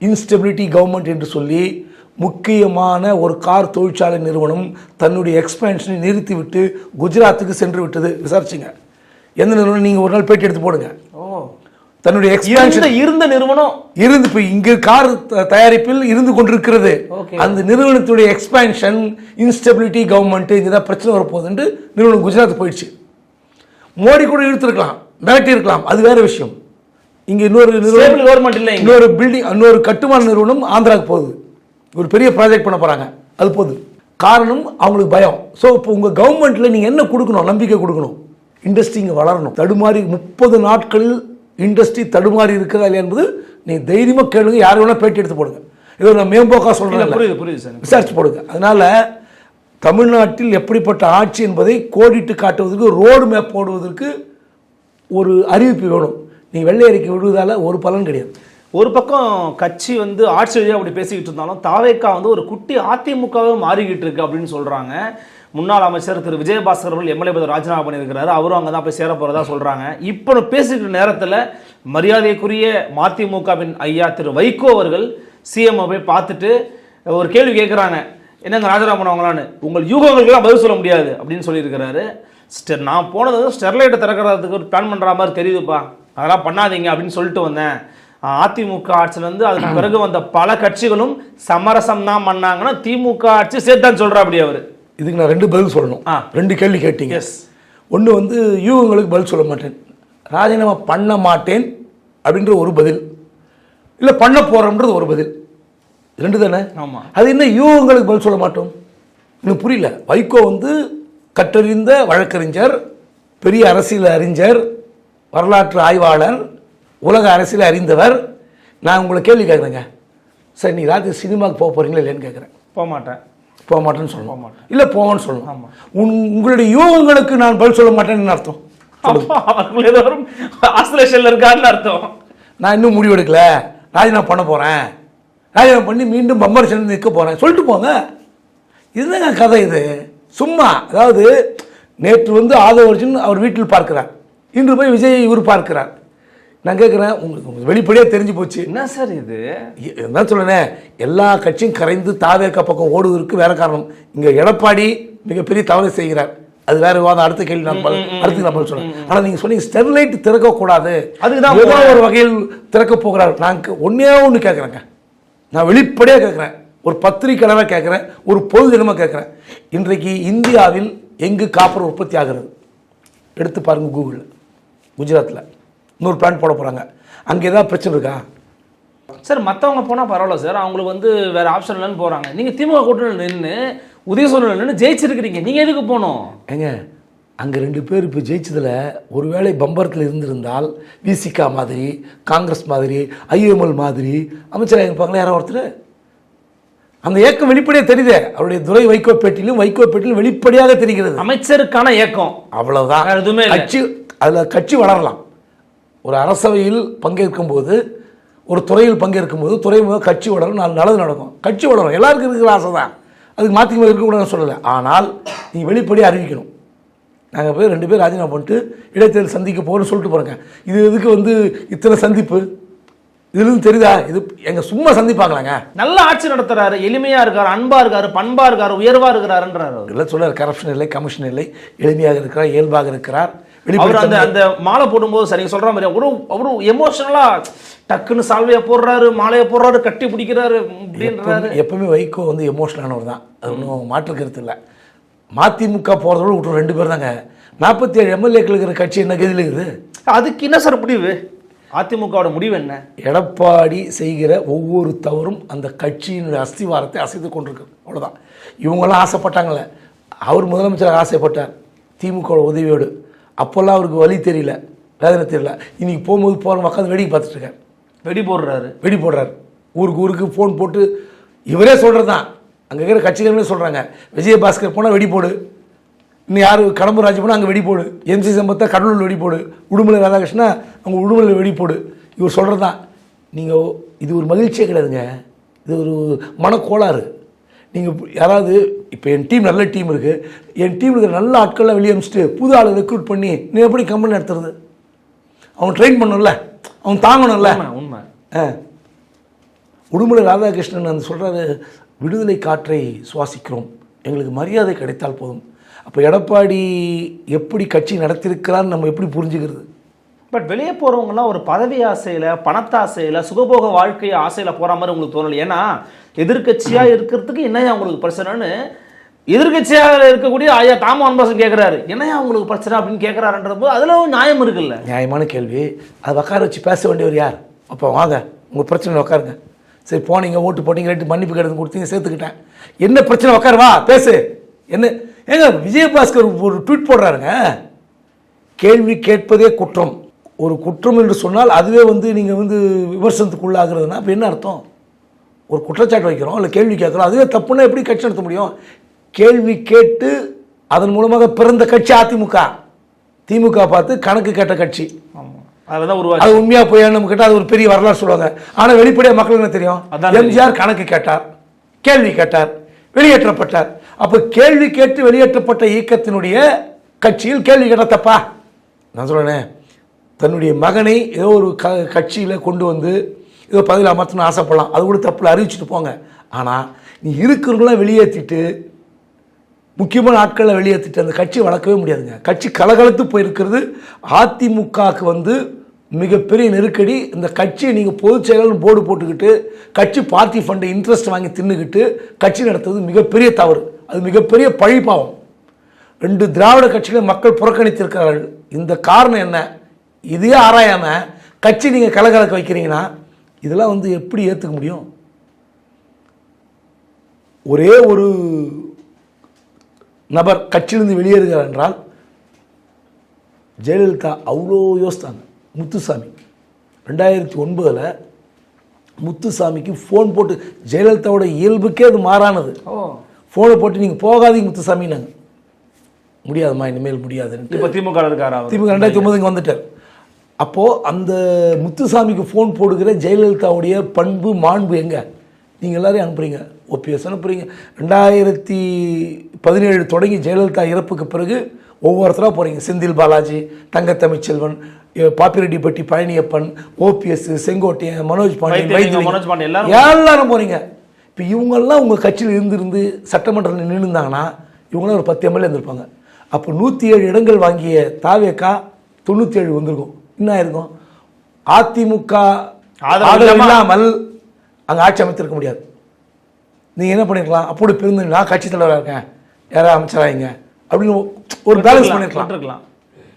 இன்ஸ்டெபிலிட்டி கவர்மெண்ட் என்று சொல்லி முக்கியமான ஒரு கார் தொழிற்சாலை நிறுவனம் தன்னுடைய எக்ஸ்பேன்ஷனை நிறுத்திவிட்டு குஜராத்துக்கு சென்று விட்டது. விசாரிச்சுங்க எந்த நிறுவனம், நீங்கள் ஒரு நாள் பேட்டி எடுத்து போடுங்க. தன்னுடைய எக்ஸ்பேன்ஷன் இருந்த நிறுவனம் இருந்து இப்போ இங்கே கார் தயாரிப்பில் இருந்து கொண்டிருக்கிறது. அந்த நிறுவனத்துடைய எக்ஸ்பேன்ஷன் இன்ஸ்டெபிலிட்டி கவர்மெண்ட், இங்கே தான் பிரச்சனை வரப்போகுதுன்னு நிறுவனம் குஜராத் போயிடுச்சு. மோடி கூட இழுத்துருக்கலாம், மிரட்டி இருக்கலாம், அது வேற விஷயம். இங்கே இன்னொரு கவர்மெண்ட் இல்லை, இன்னொரு பில்டிங், இன்னொரு கட்டுமான நிறுவனம் ஆந்திராவுக்கு போகுது, ஒரு பெரிய ப்ராஜெக்ட் பண்ண போகிறாங்க, அது போகுது. காரணம் அவங்களுக்கு பயம். ஸோ இப்போ உங்கள் கவர்மெண்ட்டில் நீங்கள் என்ன கொடுக்கணும்? நம்பிக்கை கொடுக்கணும். இண்டஸ்ட்ரி இங்கே வளரணும். தடுமாறி 30 நாட்களில் இண்டஸ்ட்ரி தடுமாறி இருக்கிறதா இல்லையா என்பது நீங்கள் தைரியமாக கேளுங்க, யார் வேணால் பேட்டி எடுத்து போடுங்க. ஏதோ நான் மேம்போக்காக சொல்கிறேன், புரியுது சார், விசாரிச்சு போடுங்க. அதனால் தமிழ்நாட்டில் எப்படிப்பட்ட ஆட்சி என்பதை கோடிட்டு காட்டுவதற்கு, ரோடு மேப் போடுவதற்கு ஒரு அறிவிப்பு வேணும். நீங்கள் வெள்ளை அறிக்கை விடுவதால் ஒரு பலன் கிடையாது. ஒரு பக்கம் கட்சி வந்து ஆட்சி வழியாக அப்படி பேசிக்கிட்டு இருந்தாலும் தாவேக்கா வந்து ஒரு குட்டி அதிமுகவே மாறிக்கிட்டு இருக்கு அப்படின்னு சொல்கிறாங்க. முன்னாள் அமைச்சர் திரு விஜயபாஸ்கர் அவர்கள் எம்எல்ஏ பதவி ராஜினாமா பண்ணியிருக்கிறாரு, அவரும் அங்கே தான் போய் சேர போகிறதா சொல்கிறாங்க. இப்போ பேசிக்கிற நேரத்தில் மரியாதைக்குரிய மதிமுகவின் ஐயா திரு வைகோ அவர்கள் சிஎம்ஐ போய் பார்த்துட்டு ஒரு கேள்வி கேட்குறாங்க, என்னங்க ராஜினாமா பண்ணுவாங்களான்னு, உங்கள் யூகங்களுக்கெல்லாம் பதில் சொல்ல முடியாது அப்படின்னு சொல்லியிருக்கிறாரு. நான் போனது ஸ்டெர்லைட்டை திறக்கிறதுக்கு ஒரு பிளான் பண்ணுற மாதிரி தெரியுதுப்பா, அதெல்லாம் பண்ணாதீங்க அப்படின்னு சொல்லிட்டு வந்தேன். அதிமுக ஆட்சியிலேருந்து அதுக்கு பிறகு வந்த பல கட்சிகளும் சமரசம் தான் பண்ணாங்கன்னா திமுக ஆட்சி சேர்த்தான்னு சொல்கிறா அப்படி அவர். இதுக்கு நான் 2 பதில் சொல்லணும். 2 கேள்வி கேட்டீங்க. ஒன்று வந்து யூகங்களுக்கு பதில் சொல்ல மாட்டேன், ராஜினாமா பண்ண மாட்டேன் அப்படின்ற ஒரு பதில், இல்லை பண்ண போகிறோம்ன்றது ஒரு பதில், 2 தானே? ஆமாம். அது என்ன யூகங்களுக்கு பதில் சொல்ல மாட்டோம்? எனக்கு புரியல. வைகோ வந்து கற்றறிந்த வழக்கறிஞர், பெரிய அரசியல் அறிஞர், வரலாற்று ஆய்வாளர், உலக அரசியல் அறிந்தவர். நான் உங்களை கேள்வி கேட்குறேங்க, சார் நீ ராத்திரி சினிமாவுக்கு போக போகிறீங்களா இல்லைன்னு கேட்குறேன். போக மாட்டேன். போக மாட்டேன்னு சொல்லணும், மாட்டேன். இல்லை போவேன்னு சொல்லணும். ஆமாம். உங்களுடைய யூகங்களுக்கு நான் பதில் சொல்ல மாட்டேன்னு அர்த்தம். அவர்கள் ஏதோ ஒரு ஆசோலேஷன்ல இருக்காருன்னு அர்த்தம். நான் இன்னும் முடிவு எடுக்கல, ராஜினாமா பண்ண போகிறேன், ராஜினாமா பண்ணி மீண்டும் பம்பர் சேர்ந்து நிற்க போகிறேன் சொல்லிட்டு போங்க. இதுதாங்க கதை. இது சும்மா, அதாவது நேற்று வந்து ஆதவ அர்ஜுன் அவர் வீட்டில் பார்க்கிறார், இன்று போய் விஜய் இவர் பார்க்கிறார். நான் கேட்குறேன், உங்களுக்கு வெளிப்படையாக தெரிஞ்சு போச்சு. என்ன சார் இது? என்ன சொல்லுனேன், எல்லா கட்சியும் கரைந்து தாவேக பக்கம் ஓடுவதற்கு வேற காரணம். இங்கே எடப்பாடி மிகப்பெரிய தவறு செய்கிறார், அது வேற விவாதம், அடுத்த கேள்வி நான் அடுத்து நான் சொல்றேன். ஆனால் நீங்கள் சொன்னீங்க ஸ்டெர்லைட் திறக்கக்கூடாது, அதுக்குதான் ஏதோ ஒரு வகையில் திறக்க போகிறார். நான் ஒன்றே ஒன்று கேட்குறேங்க, நான் வெளிப்படையாக கேட்குறேன், ஒரு பத்திரிக்கையாளராக கேட்குறேன், ஒரு பொது தினமாக கேட்குறேன். இன்றைக்கு இந்தியாவில் எங்கு காப்பர் உற்பத்தி ஆகிறது எடுத்து பாருங்க கூகுளில். குஜராத்தில் இன்னொரு பிளான் போட போகிறாங்க, அங்கே ஏதாவது பிரச்சனை இருக்கா? சார் மற்றவங்க போனால் பரவாயில்ல சார், அவங்களுக்கு வந்து வேறு ஆப்ஷன் இல்லைன்னு போகிறாங்க. நீங்கள் திமுக கூட்டணியில் நின்று உதயசூரனில் நின்று ஜெயிச்சிருக்கிறீங்க, நீங்கள் எதுக்கு போகணும்? ஏங்க அங்கே 2 பேர் இப்போ ஜெயிச்சதில் ஒருவேளை பம்பரத்தில் இருந்திருந்தால் விசிகா மாதிரி, காங்கிரஸ் மாதிரி, ஐஎம்எல் மாதிரி அமைச்சராக இருப்பாங்களே யாரோ ஒருத்தர். அந்த இயக்கம் வெளிப்படையாக தெரியுது, அவருடைய துரை வைகோ பேட்டிலும் வெளிப்படையாக தெரிகிறது. அமைச்சருக்கான இயக்கம் அவ்வளவுதான், எதுவுமே கட்சி அதில் கட்சி வளரலாம். ஒரு அரசவையில் பங்கேற்கும் போது, ஒரு துறையில் பங்கேற்கும் போது துறை கட்சி வளரும், நல்லது நடக்கும், கட்சி வளரும், எல்லாருக்கும் இருக்கிற ஆசை தான், அதுக்கு மாற்றி இருக்கக்கூடாதுன்னு சொல்லலை. ஆனால் நீங்கள் வெளிப்படையாக அறிவிக்கணும், நாங்கள் போய் 2 பேர் ராஜினாமா பண்ணிட்டு இடைத்தேர்தல் சந்திக்க போகிறோன்னு சொல்லிட்டு போகிறேங்க. இது எதுக்கு வந்து இத்தனை சந்திப்பு? இதுலேருந்து தெரியுதா இது எங்கள் சும்மா சந்திப்பாங்களாங்க? நல்ல ஆட்சி நடத்துறாரு, எளிமையாக இருக்கார், அன்பாக இருக்கார், பண்பாக இருக்கார், உயர்வாக இருக்கிறாருன்றார். இல்லை சொல்கிறார், கரப்ஷன் இல்லை, கமிஷன் இல்லை, எளிமையாக இருக்கிறார், இயல்பாக இருக்கிறார். அவர் அந்த மாலை போடும்போது சரி சொல்ற மாதிரி அவரு எமோஷனலா டக்குன்னு சால்வையை போடுறாரு, மாலையை போடுறாரு, கட்டி பிடிக்கிறாரு அப்படின்றாரு. எப்பவுமே வைகோ வந்து எமோஷனலானவர் தான், அது ஒன்றும் மாற்று கருத்து இல்லை. மதிமுக போகிறதோடு விட்டு 2 பேர் தாங்க. 47 எம்எல்ஏக்கள் இருக்கிற கட்சி என்ன கதியில் இருக்குது? அதுக்கு என்ன சார் முடிவு? அதிமுகவோட முடிவு என்ன? எடப்பாடி செய்கிற ஒவ்வொரு தவறும் அந்த கட்சியினுடைய அஸ்திவாரத்தை அசைத்து கொண்டிருக்கு, அவ்வளோதான். இவங்கெல்லாம் ஆசைப்பட்டாங்களே, அவர் முதலமைச்சராக ஆசைப்பட்டார் திமுக உதவியோடு. அப்போல்லாம் அவருக்கு வழி தெரியல, வேதனை தெரியல. இன்னைக்கு போகும்போது போகிற உட்காந்து வேடிக்கை பார்த்துட்டு இருக்கார், வெடி போடுறாரு. ஊருக்கு ஃபோன் போட்டு இவரே சொல்கிறது தான், அங்கே இருக்கிற கட்சிகளே சொல்கிறாங்க, விஜயபாஸ்கர் போனால் வெடி போடு, இன்னும் யார் கடம்பூர் ராஜு போனால் அங்கே வெடி போடு, எம்சி சம்பத்தா கடலூர் வெடி போடு, உடுமலை ராதாகிருஷ்ணா அவங்க உடுமலை வெடி போடு, இவர் சொல்கிறது தான். நீங்கள் இது ஒரு மகிழ்ச்சியே கிடையாதுங்க, இது ஒரு மனக்கோளாறு. நீங்கள் யாராவது இப்போ என் டீம் நல்ல டீம் இருக்குது, என் டீம் இருக்கிற நல்ல ஆட்கள்லாம் வெளியே அனுப்பிச்சிட்டு புது ஆளை ரெக்ரூட் பண்ணி நீ எப்படி கம்பெனி நடத்துறது? அவன் ட்ரெயின் பண்ணணும்ல, அவன் தாங்கணும்ல. உண்மை. உடுமலை ராதாகிருஷ்ணன் அந்த சொல்கிறாரு, விடுதலை காற்றை சுவாசிக்கிறோம், எங்களுக்கு மரியாதை கிடைத்தால் போதும். அப்போ எடப்பாடி எப்படி கட்சி நடத்திருக்கிறான்னு நம்ம எப்படி புரிஞ்சுக்கிறது? பட் வெளியே போகிறவங்கலாம் ஒரு பதவி ஆசையில், பணத்தாசையில், சுகபோக வாழ்க்கை ஆசையில் போகிற மாதிரி உங்களுக்கு தோணலை? ஏன்னா எதிர்கட்சியாக இருக்கிறதுக்கு என்னையா உங்களுக்கு பிரச்சனைன்னு எதிர்கட்சியாக இருக்கக்கூடிய ஐயா தாமோ அன்பரசன் கேட்குறாரு, என்னையா உங்களுக்கு பிரச்சனை அப்படின்னு கேட்குறாருன்ற போது அதில் ஒரு நியாயம் இருக்குல்ல? நியாயமான கேள்வி. அதை உட்கார வச்சு பேச வேண்டியவர் யார்? அப்போ வாங்க உங்கள் பிரச்சனை உட்காருங்க, சரி போனீங்க, ஓட்டு போட்டீங்க, 2 மன்னிப்பு கடிதம் கொடுத்தீங்க, சேர்த்துக்கிட்டேன், என்ன பிரச்சனை? உட்காரு, வா பேசு. என்ன ஏங்க விஜயபாஸ்கர் ஒரு ட்வீட் போடுறாருங்க, கேள்வி கேட்பதே குற்றம், ஒரு குற்றம் என்று சொன்னால் அதுவே வந்து நீங்கள் வந்து விமர்சனத்துக்குள்ளாகிறதுனா அப்போ என்ன அர்த்தம்? ஒரு குற்றச்சாட்டு வைக்கிறோம், இல்லை கேள்வி கேட்குறோம், அதுவே தப்புன்னா எப்படி கட்சி நடத்த முடியும்? கேள்வி கேட்டு அதன் மூலமாக பிறந்த கட்சி அதிமுக. திமுக பார்த்து கணக்கு கேட்ட கட்சி, அது உண்மையாக போய் நம்ம கேட்டால் அது ஒரு பெரிய வரலாறு சொல்லுவாங்க. ஆனால் வெளிப்படையாக மக்களுக்கு என்ன தெரியும்? எம்ஜிஆர் கணக்கு கேட்டார், கேள்வி கேட்டார், வெளியேற்றப்பட்டார். அப்போ கேள்வி கேட்டு வெளியேற்றப்பட்ட இயக்கத்தினுடைய கட்சியில் கேள்வி கேட்ட தப்பா? நான் சொல்கிறேன், தன்னுடைய மகனை ஏதோ ஒரு கட்சியில் கொண்டு வந்து ஏதோ பதவியில் அமர்த்தணும்னு ஆசைப்படலாம், அது கூட தப்பில் அறிவிச்சுட்டு போங்க. ஆனால் நீ இருக்கிறவங்களாம் வெளியேற்றிட்டு, முக்கியமான ஆட்களை வெளியேற்றிட்டு அந்த கட்சி வளர்க்கவே முடியாதுங்க. கட்சி கலகலத்து போயிருக்கிறது. அதிமுகவுக்கு வந்து மிகப்பெரிய நெருக்கடி. இந்த கட்சியை நீங்கள் பொதுச் செயலாளர் போர்டு போட்டுக்கிட்டு கட்சி பார்ட்டி ஃபண்டை இன்ட்ரெஸ்ட் வாங்கி தின்னுக்கிட்டு கட்சி நடத்துவது மிகப்பெரிய தவறு, அது மிகப்பெரிய பழிப்பாகும். 2 திராவிட கட்சிகளை மக்கள் புறக்கணித்திருக்கிறார்கள். இந்த காரணம் என்ன? இதே ஆராயாமல் கட்சி நீங்கள் கலகலக்க வைக்கிறீங்கன்னா இதெல்லாம் வந்து எப்படி ஏற்றுக்க முடியும்? ஒரே ஒரு நபர் கட்சியிலிருந்து வெளியேறுகிறார் என்றால் ஜெயலலிதா அவ்வளோ யோசித்தாங்க. முத்துசாமி 2009 முத்துசாமிக்கு ஃபோன் போட்டு, ஜெயலலிதாவோட இயல்புக்கே அது மாறானது, ஃபோனை போட்டு நீங்கள் போகாதீங்க முத்துசாமின்னாங்க. முடியாதுமா, இனிமேல் முடியாதுன்ட்டு இப்போ திமுக இருக்காரா? திமுக 2009 இங்கே வந்துட்டார். அப்போது அந்த முத்துசாமிக்கு ஃபோன் போடுகிற ஜெயலலிதாவுடைய பண்பு மாண்பு எங்கே? நீங்கள் எல்லாரையும் அனுப்புகிறீங்க, ஓபிஎஸ் அனுப்புகிறீங்க. 2017 தொடங்கி ஜெயலலிதா இறப்புக்கு பிறகு ஒவ்வொருத்தராக போகிறீங்க. செந்தில் பாலாஜி, தங்கத்தமிழ்ச்செல்வன், பாப்பிரெட்டிப்பட்டி பழனியப்பன், ஓபிஎஸ், செங்கோட்டையன், மனோஜ் பாண்டியன், எல்லாரும் போகிறீங்க. இப்போ இவங்கெல்லாம் உங்கள் கட்சியில் இருந்து சட்டமன்றத்தில் நின்றுருந்தாங்கன்னா இவங்களாம் ஒரு 10 எம்எல்ஏ இருந்திருப்பாங்க. அப்போ 107 இடங்கள் வாங்கிய தாவேக்கா 97 வந்திருக்கும். என்ன ஆயிருக்கும்? அதிமுக ஆதரவு இல்லாமல் அங்கே ஆட்சி அமைத்திருக்க முடியாது. நீங்கள் என்ன பண்ணிருக்கலாம்? அப்படி பிரிந்து நான் கட்சி தலைவராக இருக்கேன், யாராவது அமைச்சராங்க அப்படின்னு ஒரு பேலன்ஸ் பண்ணிருக்கலாம்.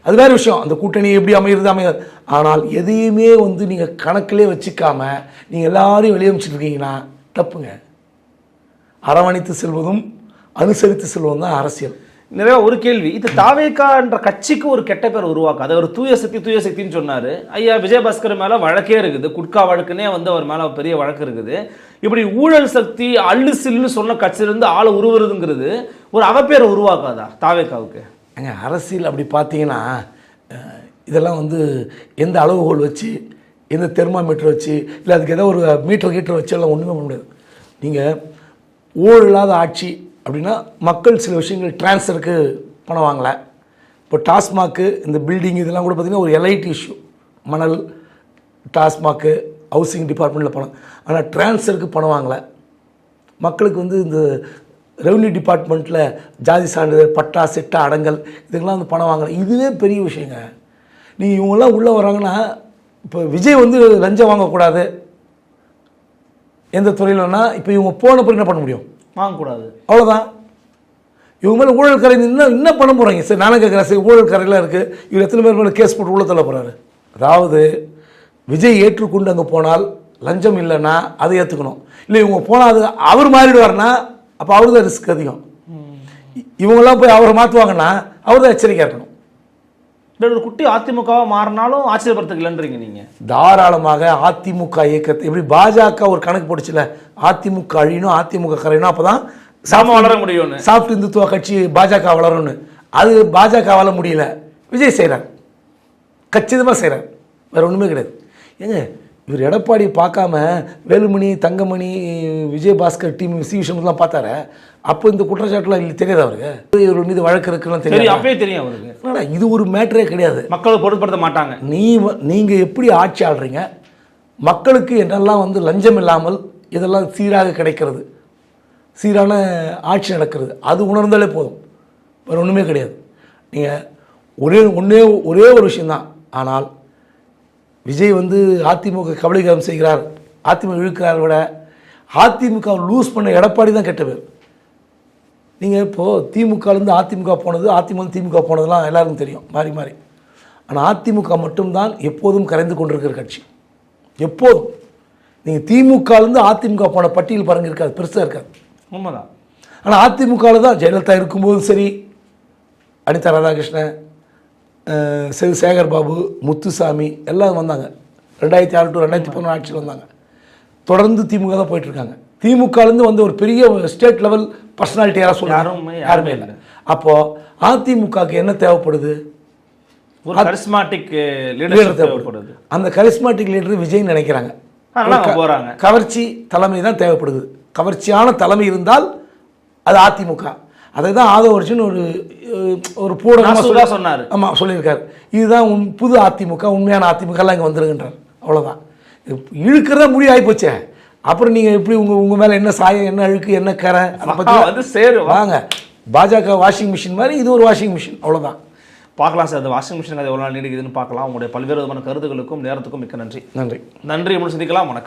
அது வேறு விஷயம். அந்த கூட்டணி எப்படி அமைகிறது அமையாது. ஆனால் எதையுமே நீங்கள் கணக்கிலே வச்சுக்காம நீங்கள் எல்லாரையும் வெளியே அமைச்சிட்டு இருக்கீங்கன்னா தப்புங்க. அரவணைத்து செல்வதும் அனுசரித்து செல்வதும் தான் அரசியல். நிறைய ஒரு கேள்வி, இது தாவேக்கான்ற கட்சிக்கு ஒரு கெட்ட பேர் உருவாக்கு. அதை ஒரு தூய சக்தின்னு சொன்னார். ஐயா விஜயபாஸ்கர் மேலே வழக்கே இருக்குது, குட்கா வழக்குன்னே அவர் மேலே பெரிய வழக்கு இருக்குது. இப்படி ஊழல் சக்தி அள்ளு சில்லுன்னு சொன்ன கட்சியிலேருந்து ஆளை உருவுறதுங்கிறது ஒரு அவப்பேரை உருவாக்காதா தாவேக்காவுக்கு? அரசியல் அப்படி பார்த்தீங்கன்னா இதெல்லாம் எந்த அளவுகோல் வச்சு, எந்த தெர்மாமீட்டர் வச்சு, இல்லை அதுக்கு ஏதோ ஒரு மீட்டர் வச்சு எல்லாம் ஒன்றுமே பண்ண முடியாது. நீங்கள் ஊழல் இல்லாத ஆட்சி அப்படின்னா மக்கள் சில விஷயங்கள் டிரான்ஸ்ஃபருக்கு பணம் வாங்கலை. இப்போ டாஸ்மாக்கு இந்த பில்டிங் இதெல்லாம் கூட பார்த்திங்கன்னா ஒரு எலைட் இஷ்யூ. மணல், டாஸ்மாக்கு, ஹவுசிங் டிபார்ட்மெண்ட்டில் பணம், ஆனால் டிரான்ஸ்ஃபருக்கு பணம் வாங்கலை. மக்களுக்கு இந்த ரெவன்யூ டிபார்ட்மெண்ட்டில் ஜாதி சான்றிதழ், பட்டா, சிட்டா, அடங்கல் இதுக்கெல்லாம் பணம் வாங்கலை. இதுவே பெரிய விஷயங்க. நீங்கள் இவங்கெல்லாம் உள்ளே வராங்கன்னா இப்போ விஜய் லஞ்சம் வாங்கக்கூடாது எந்த துறையிலன்னா, இப்போ இவங்க போன பிறகு என்ன பண்ண முடியும்? வாங்கக்கூடாது, அவ்வளோதான். இவங்க மேலே ஊழல் கரை என்ன பண்ண போகிறாங்க? சரி, நானும் கேட்குறேன், சரி ஊழல் கரையெல்லாம் இருக்குது, இவர் எத்தனை பேர் மேலே கேஸ் போட்டு உள்ள தள்ள போகிறாரு? அதாவது விஜய் ஏற்றுக்கொண்டு அங்கே போனால் லஞ்சம் இல்லைன்னா அதை ஏற்றுக்கணும். இல்லை இவங்க போனால் அது அவர் மாறிடுவார்னா அப்போ அவர் தான் ரிஸ்க் அதிகம். இவங்கெல்லாம் போய் அவரை மாற்றுவாங்கன்னா அவர் தான் எச்சரிக்கையாக இருக்கணும். ஒரு குட்டி அதிமுகவாக மாறினாலும் ஆச்சரியப்படுறதுக்கு இல்லைன்றீங்க நீங்கள்? தாராளமாக அதிமுக இயக்கத்தை எப்படி பாஜக ஒரு கணக்கு போட்டுச்சுல, அதிமுக அழியணும், அதிமுக கரையணும், அப்போ தான் வளர முடியும். சாஃப்ட் இந்துத்துவ கட்சி பாஜக வளரும்னு. அது பாஜகவால் முடியல, விஜய் செய்கிறார், கச்சிதமாக செய்கிறார், வேறு ஒன்றுமே கிடையாது. ஏங்க இவர் எடப்பாடி பார்க்காம வேலுமணி, தங்கமணி, விஜயபாஸ்கர் டீம் விஷயம்லாம் பார்த்தாரு. அப்போ இந்த குற்றச்சாட்டுலாம் இல்லை தெரியாது அவருக்கு. இவர் மீது வழக்கு இருக்குன்னு தெரியும், அப்பவே தெரியும் அவருக்கு. இது ஒரு மேட்டரே கிடையாது. மக்களை பொருட்படுத்த மாட்டாங்க. நீங்கள் எப்படி ஆட்சி ஆள்றீங்க, மக்களுக்கு என்னெல்லாம் லஞ்சம் இல்லாமல் இதெல்லாம் சீராக கிடைக்கிறது, சீரான ஆட்சி நடக்கிறது, அது உணர்ந்தாலே போதும், வேறு ஒன்றுமே கிடையாது. நீங்கள் ஒரே ஒரு விஷயந்தான். ஆனால் விஜய் அதிமுக கபலீகரம் செய்கிறார், அதிமுக இழுக்கிறார் விட அதிமுக லூஸ் பண்ண எடப்பாடி தான் கெட்ட பேர். நீங்கள் இப்போது திமுகலேருந்து அதிமுக போனது, அதிமுக திமுக போனதெல்லாம் எல்லாருக்கும் தெரியும், மாறி மாறி. ஆனால் அதிமுக மட்டும்தான் எப்போதும் கரைந்து கொண்டிருக்கிற கட்சி. எப்போதும் நீங்கள் திமுகலேருந்து அதிமுக போன பட்டியல் பாருங்க, இருக்காது, பெருசாக இருக்காது. உண்மைதான். ஆனால் அதிமுகவில் தான் ஜெயலலிதா இருக்கும்போதும் சரி, அனிதா ராதாகிருஷ்ணன், சேகர் பாபு, முத்துசாமி எல்லாம் வந்தாங்க. 2006 to 2011 ஆட்சியில் வந்தாங்க. தொடர்ந்து திமுக தான் போயிட்டுருக்காங்க. திமுகலேருந்து ஒரு பெரிய ஸ்டேட் லெவல் பர்சனாலிட்டி யாருமே இல்லை. அப்போது அதிமுகவுக்கு என்ன தேவைப்படுது? ஒரு கரிஸ்மாட்டிக் லீடர் தேவைப்படுது. அந்த கரிஸ்மாட்டிக் லீடர் விஜய்னு நினைக்கிறாங்க. போகிறாங்க. கவர்ச்சி தலைமை தான் தேவைப்படுது. கவர்ச்சியான தலைமை இருந்தால் அது அதிமுக. அதை தான் ஆதவர்ஜன் ஒரு பூடகமாக சொன்னார். ஆமாம், சொல்லியிருக்காரு. இதுதான் புது அதிமுக, உண்மையான அதிமுகலாம் இங்கே வந்துருங்கன்றார். அவ்வளோதான். இழுக்கிறதா முடிவு ஆகிப்போச்சே. அப்புறம் நீங்கள் எப்படி உங்கள் மேலே என்ன சாயம், என்ன அழுக்கு, என்ன கரை, அதை பற்றி சேரும். வாங்க, பாஜக வாஷிங் மிஷின் மாதிரி இது ஒரு வாஷிங் மிஷின், அவ்வளோதான். பார்க்கலாம் சார், அந்த வாஷிங் மிஷின் அது எவ்வளோ நாள் நீடிக்குதுன்னு பார்க்கலாம். உங்களுடைய பல்வேறு விதமான கருத்துக்களுக்கும் நேரத்துக்கும் மிக்க நன்றி. நன்றி. நன்றி. சந்திக்கலாம். வணக்கம்.